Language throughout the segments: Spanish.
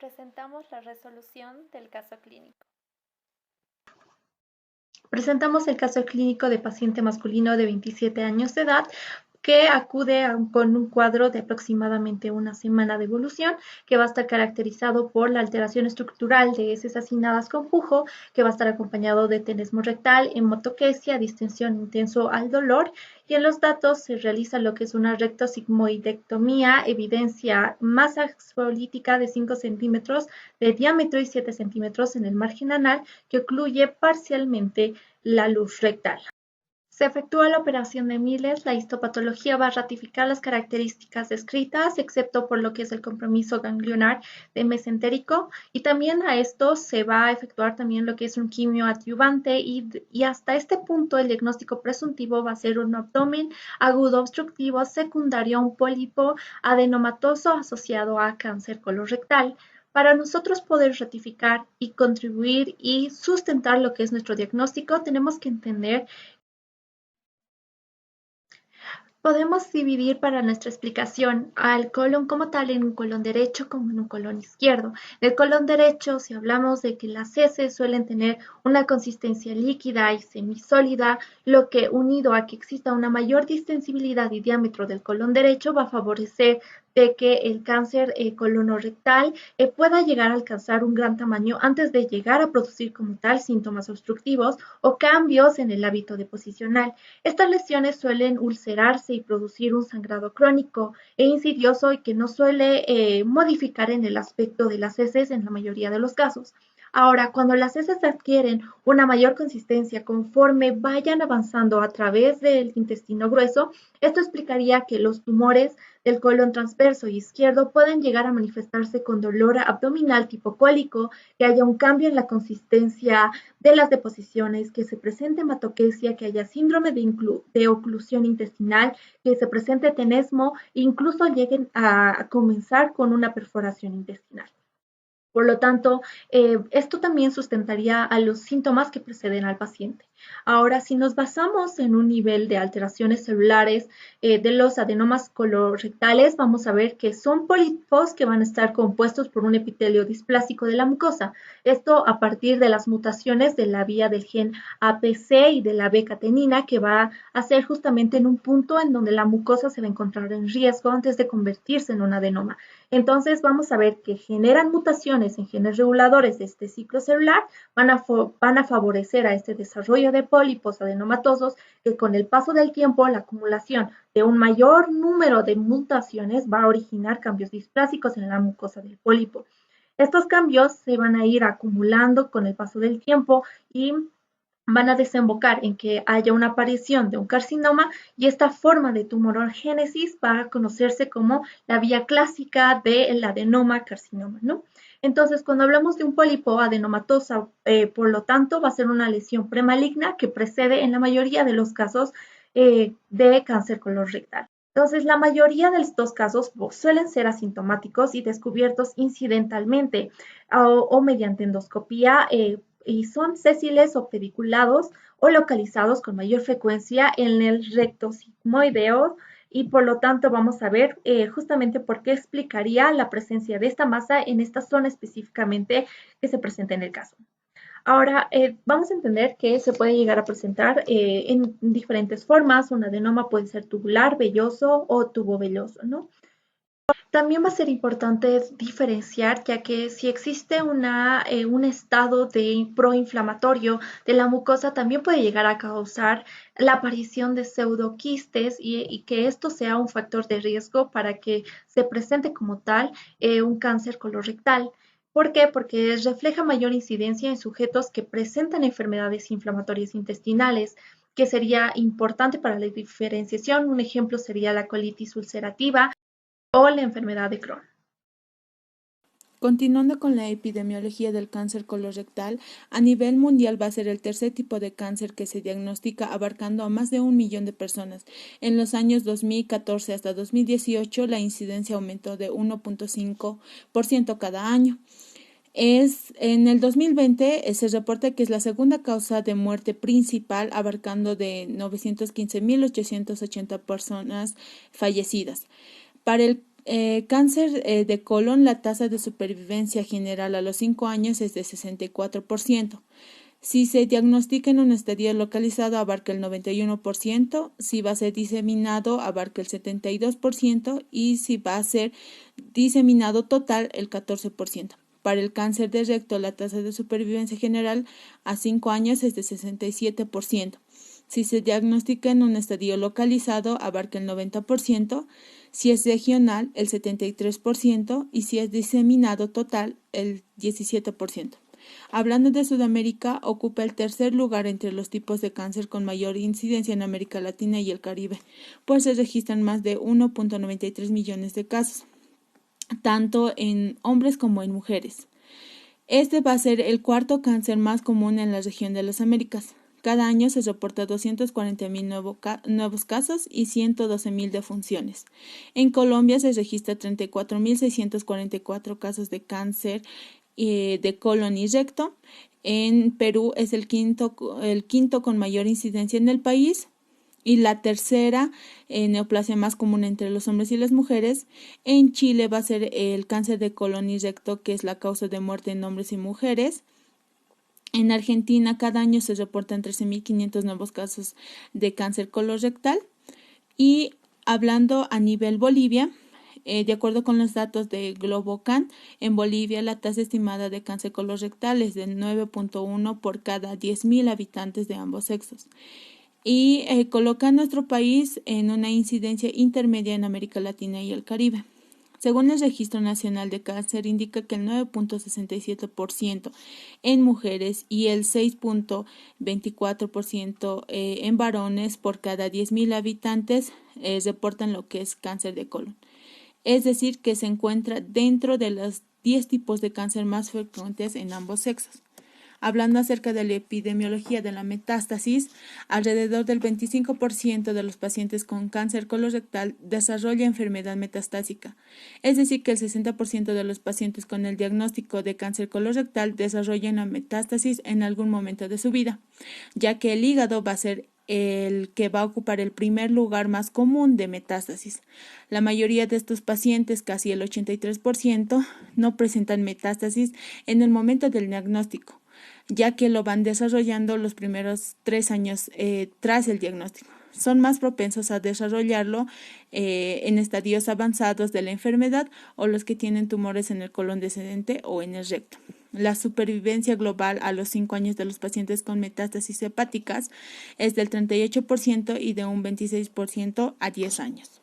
Presentamos la resolución del caso clínico. Presentamos el caso clínico de paciente masculino de 27 años de edad que acude con un cuadro de aproximadamente una semana de evolución, que va a estar caracterizado por la alteración estructural de heces acinadas con pujo, que va a estar acompañado de tenesmo rectal, hemotoquesia, distensión intenso al dolor, y en los datos se realiza lo que es una rectosigmoidectomía, evidencia masa exfolítica de 5 centímetros de diámetro y 7 centímetros en el margen anal, que ocluye parcialmente la luz rectal. Se efectúa la operación de Miles, la histopatología va a ratificar las características descritas, excepto por lo que es el compromiso ganglionar de mesentérico, y también a esto se va a efectuar también lo que es un quimio adyuvante, y hasta este punto el diagnóstico presuntivo va a ser un abdomen agudo obstructivo secundario a un pólipo adenomatoso asociado a cáncer colorectal. Para nosotros poder ratificar y contribuir y sustentar lo que es nuestro diagnóstico, tenemos que entender. Podemos dividir para nuestra explicación al colon como tal en un colon derecho como en un colon izquierdo. Del colon derecho, si hablamos de que las heces suelen tener una consistencia líquida y semisólida, lo que unido a que exista una mayor distensibilidad y diámetro del colon derecho va a favorecer de que el cáncer colonorrectal pueda llegar a alcanzar un gran tamaño antes de llegar a producir como tal síntomas obstructivos o cambios en el hábito deposicional. Estas lesiones suelen ulcerarse y producir un sangrado crónico e insidioso y que no suele modificar en el aspecto de las heces en la mayoría de los casos. Ahora, cuando las heces adquieren una mayor consistencia conforme vayan avanzando a través del intestino grueso, esto explicaría que los tumores del colon transverso y izquierdo pueden llegar a manifestarse con dolor abdominal tipo cólico, que haya un cambio en la consistencia de las deposiciones, que se presente hematoquesia, que haya síndrome de oclusión intestinal, que se presente tenesmo, incluso lleguen a comenzar con una perforación intestinal. Por lo tanto, esto también sustentaría a los síntomas que preceden al paciente. Ahora, si nos basamos en un nivel de alteraciones celulares de los adenomas colorectales, vamos a ver que son pólipos que van a estar compuestos por un epitelio displásico de la mucosa. Esto a partir de las mutaciones de la vía del gen APC y de la B-catenina, que va a ser justamente en un punto en donde la mucosa se va a encontrar en riesgo antes de convertirse en un adenoma. Entonces vamos a ver que generan mutaciones en genes reguladores de este ciclo celular, van a favorecer a este desarrollo de pólipos adenomatosos, que con el paso del tiempo la acumulación de un mayor número de mutaciones va a originar cambios displásicos en la mucosa del pólipo. Estos cambios se van a ir acumulando con el paso del tiempo y van a desembocar en que haya una aparición de un carcinoma, y esta forma de tumorogénesis va a conocerse como la vía clásica del adenoma carcinoma, ¿no? Entonces, cuando hablamos de un pólipo adenomatosa, por lo tanto, va a ser una lesión premaligna que precede en la mayoría de los casos de cáncer colorectal. Entonces, la mayoría de estos casos suelen ser asintomáticos y descubiertos incidentalmente o mediante endoscopía, y son sésiles o pediculados o localizados con mayor frecuencia en el recto sigmoideo, y por lo tanto vamos a ver justamente por qué explicaría la presencia de esta masa en esta zona específicamente que se presenta en el caso. Ahora, vamos a entender que se puede llegar a presentar en diferentes formas. Un adenoma puede ser tubular, velloso o tubovelloso, ¿no? También va a ser importante diferenciar, ya que si existe un estado de proinflamatorio de la mucosa, también puede llegar a causar la aparición de pseudoquistes, y que esto sea un factor de riesgo para que se presente como tal un cáncer colorectal. ¿Por qué? Porque refleja mayor incidencia en sujetos que presentan enfermedades inflamatorias intestinales, que sería importante para la diferenciación. Un ejemplo sería la colitis ulcerativa o la enfermedad de Crohn. Continuando con la epidemiología del cáncer colorectal, a nivel mundial va a ser el tercer tipo de cáncer que se diagnostica, abarcando a más de 1 millón de personas. En los años 2014 hasta 2018, la incidencia aumentó de 1.5% cada año. En el 2020 se reporta que es la segunda causa de muerte principal, abarcando de 915.880 personas fallecidas. Para el Cáncer de colon, la tasa de supervivencia general a los 5 años es de 64%. Si se diagnostica en un estadio localizado, abarca el 91%, si va a ser diseminado, abarca el 72% y si va a ser diseminado total, el 14%. Para el cáncer de recto, la tasa de supervivencia general a 5 años es de 67%. Si se diagnostica en un estadio localizado, abarca el 90%, si es regional, el 73% y si es diseminado total, el 17%. Hablando de Sudamérica, ocupa el tercer lugar entre los tipos de cáncer con mayor incidencia en América Latina y el Caribe, pues se registran más de 1.93 millones de casos, tanto en hombres como en mujeres. Este va a ser el cuarto cáncer más común en la región de las Américas. Cada año se reporta 240,000 nuevos casos y 112,000 defunciones. En Colombia se registra 34,644 casos de cáncer de colon y recto. En Perú es el quinto con mayor incidencia en el país y la tercera neoplasia más común entre los hombres y las mujeres. En Chile va a ser el cáncer de colon y recto, que es la causa de muerte en hombres y mujeres. En Argentina cada año se reportan 13,500 nuevos casos de cáncer colorectal. Y hablando a nivel Bolivia, de acuerdo con los datos de Globocan, en Bolivia la tasa estimada de cáncer colorectal es de 9.1 por cada 10,000 habitantes de ambos sexos. Y coloca a nuestro país en una incidencia intermedia en América Latina y el Caribe. Según el Registro Nacional de Cáncer, indica que el 9.67% en mujeres y el 6.24% en varones por cada 10,000 habitantes reportan lo que es cáncer de colon. Es decir, que se encuentra dentro de los 10 tipos de cáncer más frecuentes en ambos sexos. Hablando acerca de la epidemiología de la metástasis, alrededor del 25% de los pacientes con cáncer colorectal desarrolla enfermedad metastásica, es decir, que el 60% de los pacientes con el diagnóstico de cáncer colorectal desarrollan una metástasis en algún momento de su vida, ya que el hígado va a ser el que va a ocupar el primer lugar más común de metástasis. La mayoría de estos pacientes, casi el 83%, no presentan metástasis en el momento del diagnóstico, ya que lo van desarrollando los primeros 3 años tras el diagnóstico. Son más propensos a desarrollarlo en estadios avanzados de la enfermedad o los que tienen tumores en el colon descendente o en el recto. La supervivencia global a los 5 años de los pacientes con metástasis hepáticas es del 38% y de un 26% a 10 años.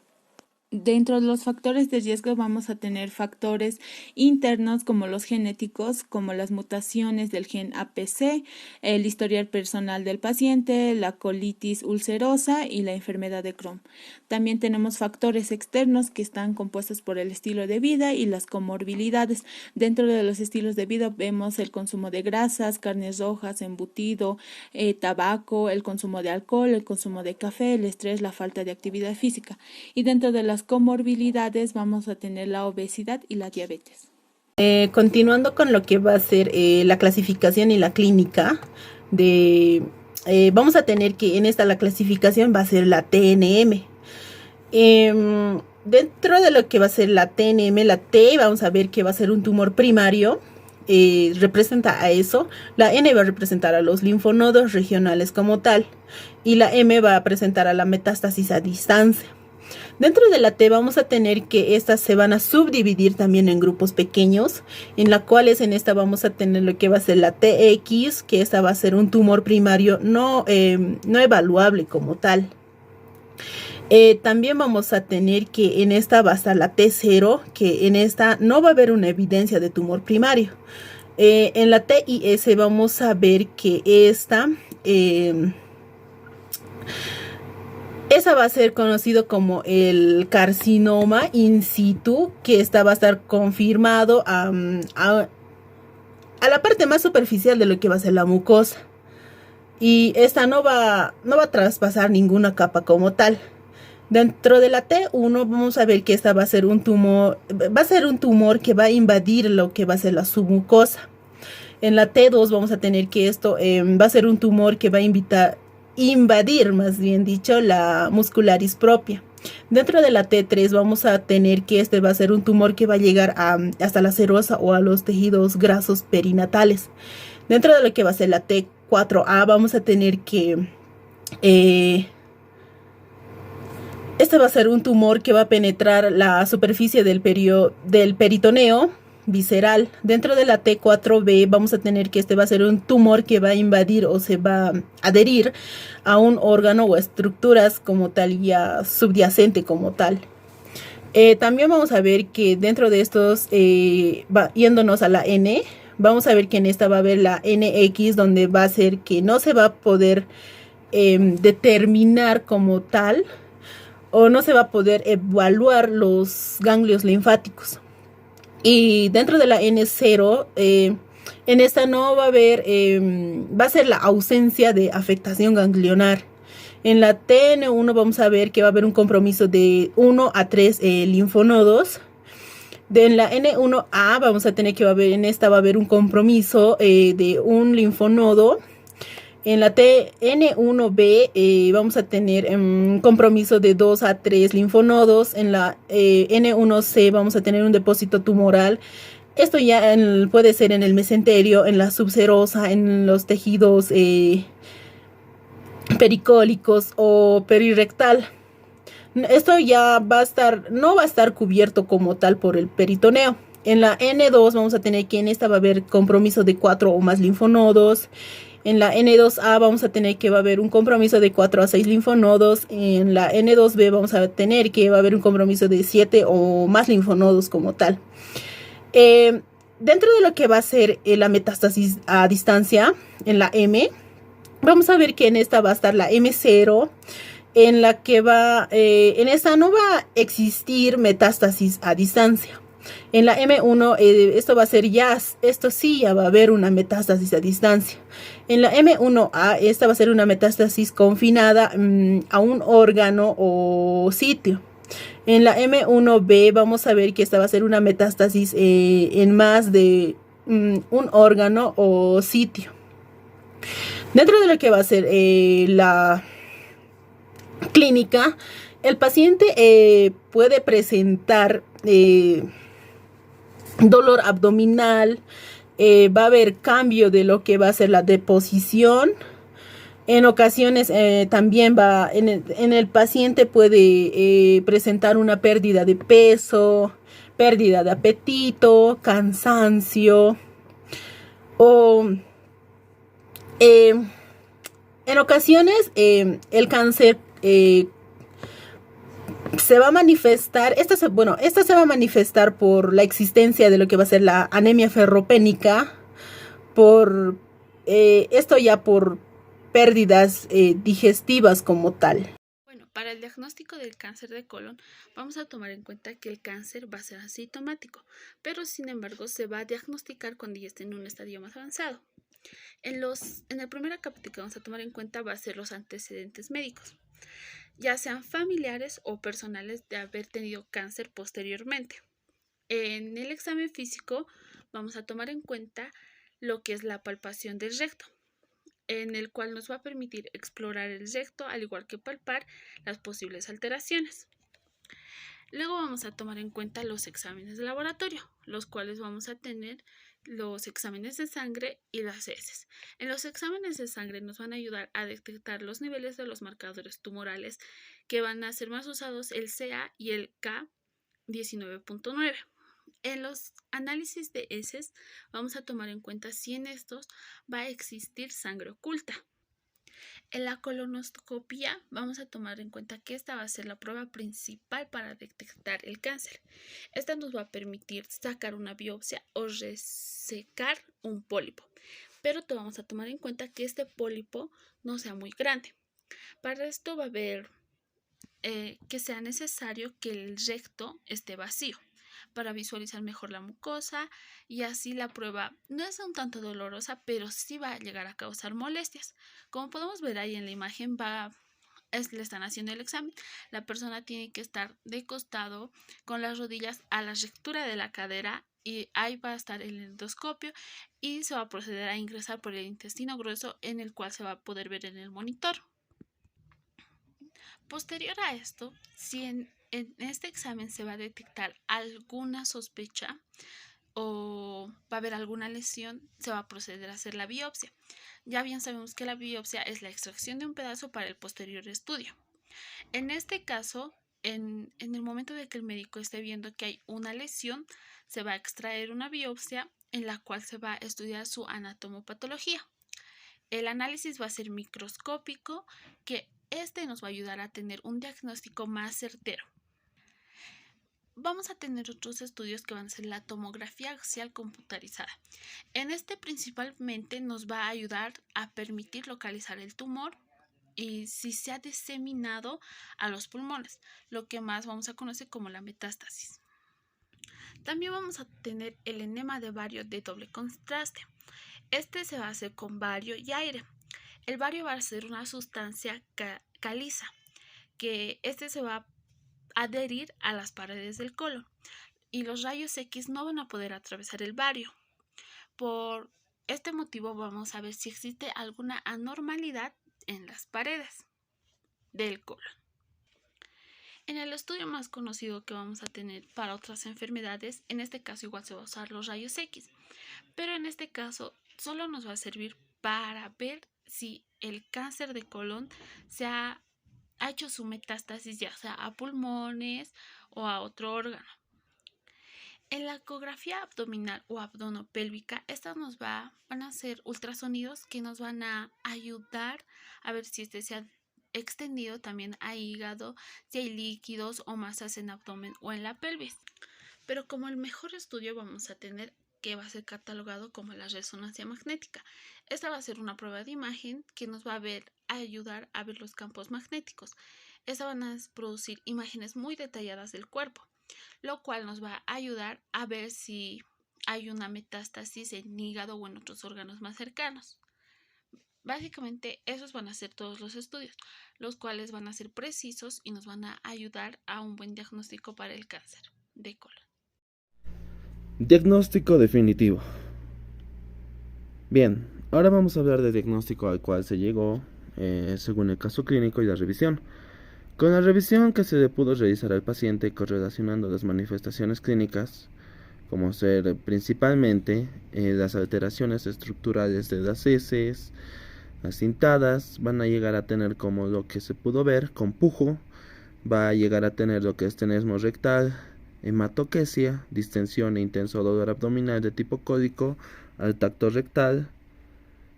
Dentro de los factores de riesgo vamos a tener factores internos como los genéticos, como las mutaciones del gen APC, el historial personal del paciente, la colitis ulcerosa y la enfermedad de Crohn. También tenemos factores externos que están compuestos por el estilo de vida y las comorbilidades. Dentro de los estilos de vida vemos el consumo de grasas, carnes rojas, embutido, tabaco, el consumo de alcohol, el consumo de café, el estrés, la falta de actividad física. Y dentro de las comorbilidades vamos a tener la obesidad y la diabetes. Continuando con lo que va a ser la clasificación y la clínica vamos a tener que en esta la clasificación va a ser la TNM. Dentro de lo que va a ser la TNM, la T vamos a ver que va a ser un tumor primario, representa a eso. La N va a representar a los linfonodos regionales como tal y la M va a presentar a la metástasis a distancia. Dentro de la T vamos a tener que estas se van a subdividir también en grupos pequeños, en las cuales en esta vamos a tener lo que va a ser la TX, que esta va a ser un tumor primario no evaluable como tal. También vamos a tener que en esta va a estar la T0, que en esta no va a haber una evidencia de tumor primario. En la TIS vamos a ver que esa va a ser conocido como el carcinoma in situ, que esta va a estar confirmado a la parte más superficial de lo que va a ser la mucosa. Y esta no va a traspasar ninguna capa como tal. Dentro de la T1 vamos a ver que esta va a ser un tumor que va a invadir lo que va a ser la submucosa. En la T2 vamos a tener que esto va a ser un tumor que va a invadir, más bien dicho, la muscularis propia. Dentro de la T3 vamos a tener que este va a ser un tumor que va a llegar hasta la serosa o a los tejidos grasos perinatales. Dentro de lo que va a ser la T4A vamos a tener que este va a ser un tumor que va a penetrar la superficie del peritoneo visceral. Dentro de la T4B vamos a tener que este va a ser un tumor que va a invadir o se va a adherir a un órgano o estructuras como tal, ya subyacente como tal. También vamos a ver que dentro de estos, yéndonos a la N, vamos a ver que en esta va a haber la NX, donde va a ser que no se va a poder determinar como tal, o no se va a poder evaluar los ganglios linfáticos. Y dentro de la N0, en esta no va a haber, va a ser la ausencia de afectación ganglionar. En la TN1 vamos a ver que va a haber un compromiso de 1 a 3 linfonodos. En la N1A vamos a tener que en esta va a haber un compromiso de un linfonodo. En la TN1B vamos a tener un compromiso de 2 a 3 linfonodos. En la N1C vamos a tener un depósito tumoral. Esto ya puede ser en el mesenterio, en la subserosa, en los tejidos pericólicos o perirectal. Esto ya va a estar, no va a estar cubierto como tal por el peritoneo. En la N2 vamos a tener que en esta va a haber compromiso de 4 o más linfonodos. En la N2A vamos a tener que va a haber un compromiso de 4 a 6 linfonodos. En la N2B vamos a tener que va a haber un compromiso de 7 o más linfonodos como tal. Dentro de lo que va a ser la metástasis a distancia, en la M, vamos a ver que en esta va a estar la M0, en la que en esta no va a existir metástasis a distancia. En la M1 esto va a ser esto sí ya va a haber una metástasis a distancia. En la M1A esta va a ser una metástasis confinada a un órgano o sitio. En la M1B vamos a ver que esta va a ser una metástasis en más de un órgano o sitio. Dentro de lo que va a ser la clínica, el paciente puede presentar dolor abdominal, va a haber cambio de lo que va a ser la deposición. En ocasiones también en el paciente puede presentar una pérdida de peso, pérdida de apetito, cansancio o en ocasiones el cáncer se va a manifestar, esta se va a manifestar por la existencia de lo que va a ser la anemia ferropénica, por esto ya por pérdidas digestivas como tal. Bueno, para el diagnóstico del cáncer de colon vamos a tomar en cuenta que el cáncer va a ser asintomático, pero sin embargo se va a diagnosticar cuando ya esté en un estadio más avanzado. En el primer capítulo que vamos a tomar en cuenta va a ser los antecedentes médicos, ya sean familiares o personales de haber tenido cáncer posteriormente. En el examen físico vamos a tomar en cuenta lo que es la palpación del recto, en el cual nos va a permitir explorar el recto, al igual que palpar las posibles alteraciones. Luego vamos a tomar en cuenta los exámenes de laboratorio, los cuales vamos a tener los exámenes de sangre y las heces. En los exámenes de sangre nos van a ayudar a detectar los niveles de los marcadores tumorales, que van a ser más usados el CA y el K19.9. En los análisis de heces vamos a tomar en cuenta si en estos va a existir sangre oculta. En la colonoscopia vamos a tomar en cuenta que esta va a ser la prueba principal para detectar el cáncer. Esta nos va a permitir sacar una biopsia o resecar un pólipo, pero vamos a tomar en cuenta que este pólipo no sea muy grande. Para esto va a haber que sea necesario que el recto esté vacío para visualizar mejor la mucosa, y así la prueba no es un tanto dolorosa, pero sí va a llegar a causar molestias. Como podemos ver ahí en la imagen, le están haciendo el examen. La persona tiene que estar de costado con las rodillas a la rectura de la cadera, y ahí va a estar el endoscopio y se va a proceder a ingresar por el intestino grueso, en el cual se va a poder ver en el monitor. Posterior a esto, si en este examen se va a detectar alguna sospecha o va a haber alguna lesión, se va a proceder a hacer la biopsia. Ya bien sabemos que la biopsia es la extracción de un pedazo para el posterior estudio. En este caso, en el momento de que el médico esté viendo que hay una lesión, se va a extraer una biopsia en la cual se va a estudiar su anatomopatología. El análisis va a ser microscópico, que este nos va a ayudar a tener un diagnóstico más certero. Vamos a tener otros estudios que van a ser la tomografía axial computarizada. En este principalmente nos va a ayudar a permitir localizar el tumor y si se ha diseminado a los pulmones, lo que más vamos a conocer como la metástasis. También vamos a tener el enema de bario de doble contraste. Este se va a hacer con bario y aire. El bario va a ser una sustancia caliza, que se va a adherir a las paredes del colon y los rayos X no van a poder atravesar el bario. Por este motivo vamos a ver si existe alguna anormalidad en las paredes del colon. En el estudio más conocido que vamos a tener para otras enfermedades, en este caso igual se va a usar los rayos X, pero en este caso solo nos va a servir para ver si el cáncer de colon ha hecho su metástasis ya sea a pulmones o a otro órgano. En la ecografía abdominal o abdominopélvica, estas van a ser ultrasonidos que nos van a ayudar a ver si se ha extendido también a hígado, si hay líquidos o masas en abdomen o en la pelvis. Pero como el mejor estudio vamos a tener que va a ser catalogado como la resonancia magnética. Esta va a ser una prueba de imagen que nos va a ayudar a ver los campos magnéticos. Esta van a producir imágenes muy detalladas del cuerpo, lo cual nos va a ayudar a ver si hay una metástasis en hígado o en otros órganos más cercanos. Básicamente esos van a ser todos los estudios, los cuales van a ser precisos y nos van a ayudar a un buen diagnóstico para el cáncer de colon. Diagnóstico definitivo. Bien, ahora vamos a hablar del diagnóstico al cual se llegó según el caso clínico y la revisión. Con la revisión que se le pudo realizar al paciente correlacionando las manifestaciones clínicas, como ser principalmente las alteraciones estructurales de las heces, las cintadas, van a llegar a tener como lo que se pudo ver, compujo, va a llegar a tener lo que es tenesmo rectal, hematoquesia, distensión e intenso dolor abdominal de tipo cólico al tacto rectal.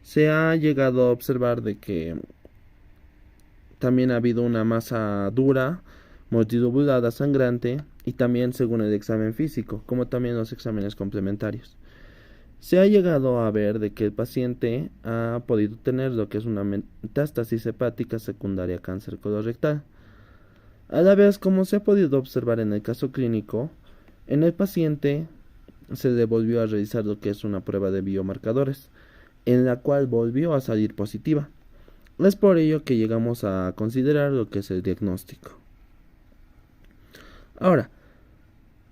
Se ha llegado a observar de que también ha habido una masa dura, multilobulada, sangrante y también según el examen físico, como también los exámenes complementarios. Se ha llegado a ver de que el paciente ha podido tener lo que es una metástasis hepática secundaria a cáncer colorectal. A la vez, como se ha podido observar en el caso clínico, en el paciente se le volvió a realizar lo que es una prueba de biomarcadores, en la cual volvió a salir positiva. Es por ello que llegamos a considerar lo que es el diagnóstico. Ahora,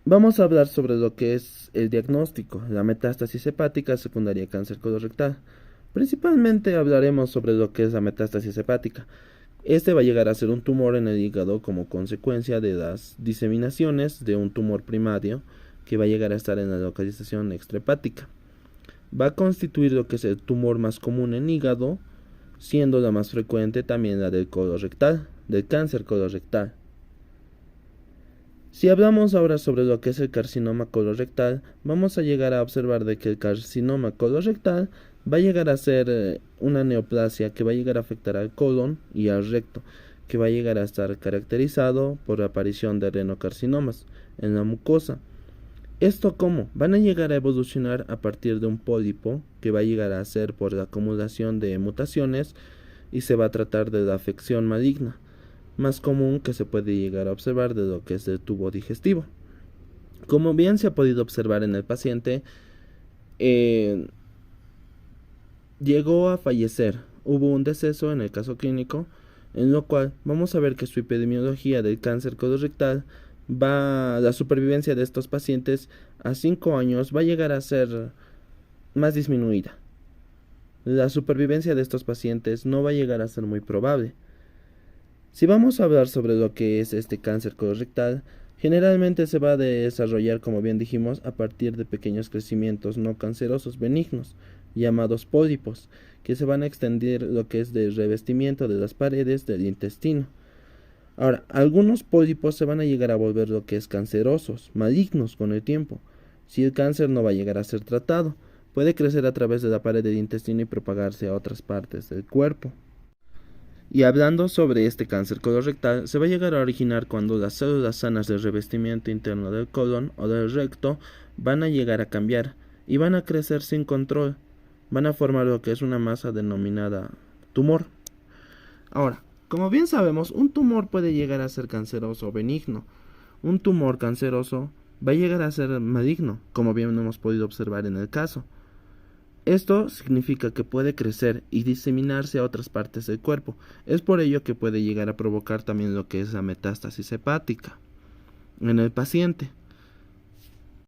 vamos a hablar sobre lo que es el diagnóstico, la metástasis hepática secundaria a cáncer colorectal. Principalmente hablaremos sobre lo que es la metástasis hepática. Este va a llegar a ser un tumor en el hígado como consecuencia de las diseminaciones de un tumor primario que va a llegar a estar en la localización extrahepática. Va a constituir lo que es el tumor más común en hígado, siendo la más frecuente también la del colorectal, del cáncer colorectal. Si hablamos ahora sobre lo que es el carcinoma colorectal, vamos a llegar a observar de que el carcinoma colorectal va a llegar a ser una neoplasia que va a llegar a afectar al colon y al recto, que va a llegar a estar caracterizado por la aparición de renocarcinomas en la mucosa. ¿Esto cómo? Van a llegar a evolucionar a partir de un pólipo que va a llegar a ser por la acumulación de mutaciones y se va a tratar de la afección maligna, más común que se puede llegar a observar de lo que es el tubo digestivo. Como bien se ha podido observar en el paciente, llegó a fallecer. Hubo un deceso en el caso clínico, en lo cual vamos a ver que su epidemiología del cáncer colorectal la supervivencia de estos pacientes a 5 años va a llegar a ser más disminuida. La supervivencia de estos pacientes no va a llegar a ser muy probable. Si vamos a hablar sobre lo que es este cáncer colorectal, generalmente se va a desarrollar, como bien dijimos, a partir de pequeños crecimientos no cancerosos benignos, llamados pólipos, que se van a extender lo que es del revestimiento de las paredes del intestino. Ahora, algunos pólipos se van a llegar a volver lo que es cancerosos, malignos con el tiempo. Si el cáncer no va a llegar a ser tratado, puede crecer a través de la pared del intestino y propagarse a otras partes del cuerpo. Y hablando sobre este cáncer colorectal, se va a llegar a originar cuando las células sanas del revestimiento interno del colon o del recto van a llegar a cambiar y van a crecer sin control. Van a formar lo que es una masa denominada tumor. Ahora, como bien sabemos, un tumor puede llegar a ser canceroso o benigno. Un tumor canceroso va a llegar a ser maligno, como bien hemos podido observar en el caso. Esto significa que puede crecer y diseminarse a otras partes del cuerpo. Es por ello que puede llegar a provocar también lo que es la metástasis hepática en el paciente.